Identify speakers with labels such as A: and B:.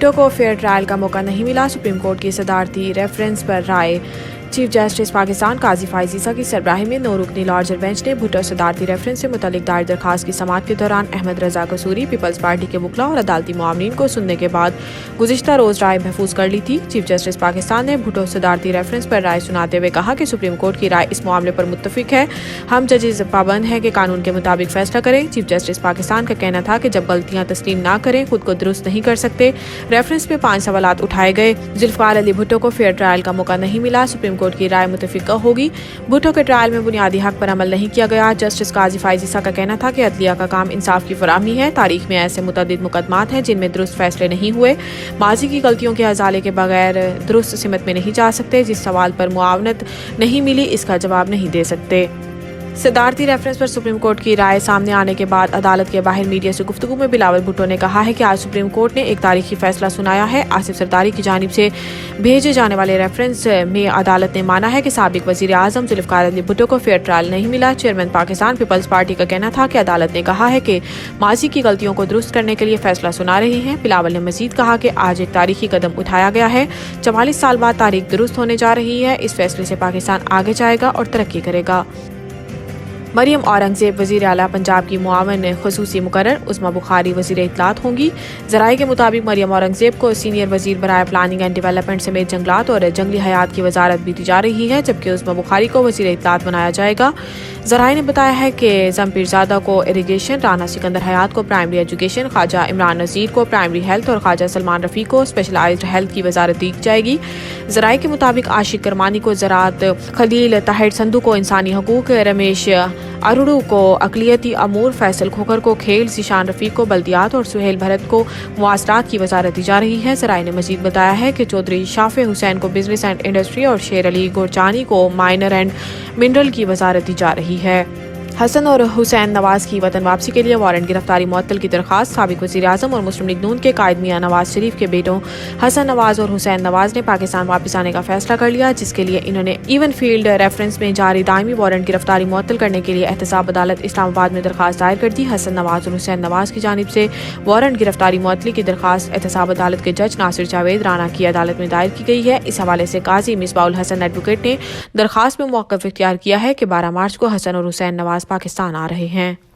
A: भुट्टो को fair trial का मौका नहीं मिला, सुप्रीम कोर्ट की सदारती रेफरेंस पर राय। चीफ जस्टिस पाकिस्तान काजी फाइज ईसा की सरबराही में 9 रुकनी लार्जर बेंच ने भुट्टो सदारती रेफरेंस से मुतल्लिक दायर दरखास्त की समाअत के दौरान अहमद रजा कसूरी, पीपल्स पार्टी के वकला और अदालती मुआवनीन को सुनने के बाद गुज़िश्ता रोज़ राय महफूज कर ली थी। चीफ जस्टिस पाकिस्तान ने भुट्टो सदारती रेफरेंस पर राय सुनाते हुए कहा कि सुप्रीम कोर्ट की राय इस मामले पर मुत्तफिक है। हम जजेस पाबंद हैं कि कानून के मुताबिक फैसला करें। चीफ जस्टिस पाकिस्तान का कहना था कि जब गलतियां तस्लीम ना करें खुद को दुरुस्त नहीं कर सकते। रेफरेंस पे 5 सवालात उठाए गए। जुल्फ़िकार अली भुट्टो को फेयर ट्रायल का मौका नहीं मिला, सुप्रीम कोर्ट की राय मुतफिक होगी। भुट्टो के ट्रायल में बुनियादी हक पर अमल नहीं किया गया। जस्टिस काजी फाइज ईसा का कहना था कि अदलिया का काम इंसाफ की फराहमी है। तारीख में ऐसे मुतअद्दिद मुकदमात हैं जिनमें दुरुस्त फैसले नहीं हुए। माजी की गलतियों के अजाले के बगैर दुरुस्त सिमत में नहीं जा सकते। जिस सवाल पर मुआवनत नहीं मिली इसका जवाब नहीं दे सकते। सदारती रेफरेंस पर सुप्रीम कोर्ट की राय सामने आने के बाद अदालत के बाहर मीडिया से गुफ्तगू में बिलावल भुट्टो ने कहा है कि आज सुप्रीम कोर्ट ने एक तारीखी फैसला सुनाया है। आसिफ सरदारी की जानिब से भेजे जाने वाले रेफरेंस में अदालत ने माना है कि साबिक वजीर आजम जुल्फ़िकार अली भुट्टो को फेयर ट्रायल नहीं मिला। चेयरमैन पाकिस्तान पीपल्स पार्टी का कहना था कि अदालत ने कहा है कि माजी की गलतियों को दुरुस्त करने के लिए फैसला सुना रही है। बिलावल ने मजीद कहा कि आज एक तारीखी कदम उठाया गया है। 44 साल बाद तारीख दुरुस्त होने जा रही है। इस फैसले से पाकिस्तान आगे जाएगा और तरक्की करेगा। मरियम औरंगजेब वज़ीर आला पंजाब की मुआवन ख़ुसूसी मुकर्रर, उस्मा बुखारी वज़ीर इत्तलात होंगी। ज़राए के मुताबिक मरियम औरंगजेब को सीनियर वज़ीर बराए प्लानिंग एंड डेवलपमेंट समेत जंगलात और जंगली हयात की वजारत भी दी जा रही है, जबकि उस्मा बुखारी को वज़ीर इत्तलात बनाया जाएगा। ज़राए ने बताया है कि जमपीरज़ादा को इरीगेशन, राना सिकंदर हयात को प्राइमरी एजुकेशन, ख्वाजा इमरान नज़ीर को प्राइमरी हेल्थ और ख्वाजा सलमान रफ़ी को स्पेशलाइज्ड हेल्थ की वजारत दी जाएगी। ज़राए के मुताबिक आशिक करमानी को ज़राअत, खलील ताहिर संधू को इंसानी हकूक़, रमेश अरुड़ू को अक़लियती अमूर, फैसल खोखर को खेल, ज़ीशान रफ़ीक को बल्दियात और सुहेल भरत को मुआसरात की वजारत दी जा रही है। ज़राए ने मजीद बताया है कि चौधरी शाफ़े हुसैन को बिजनेस एंड इंडस्ट्री और शेर अली गोरचानी को माइनर एंड मिनरल की वजारत दी जा रही है। हसन और हुसैन नवाज की वतन वापसी के लिए वारंट गिरफ्तारी मुअत्तल की दरखास्त। साबिक वज़ीर आज़म और मुस्लिम लीग नून के कायद मियां नवाज शरीफ के बेटों हसन नवाज और हुसैन नवाज ने पाकिस्तान वापस आने का फैसला कर लिया, जिसके लिए इन्होंने इवन फील्ड रेफरेंस में जारी दायमी वारंट गिरफ्तारी मुअत्तल करने के लिए एहतसाब अदालत इस्लामाबाद में दरखास्त दायर कर दी। हसन नवाज और हुसैन नवाज की जानिब से वारंट गिरफ्तारी मुअत्तली की दरखास्त एहतसाब अदालत के जज नासिर जावेद राना की अदालत में दायर की गई है। इस हवाले से काजी मिसबाउल हसन एडवोकेट ने दरखास्त में मौक़िफ़ इख्तियार किया है कि 12 मार्च को हसन और हुसैन नवाज पाकिस्तान आ रहे हैं।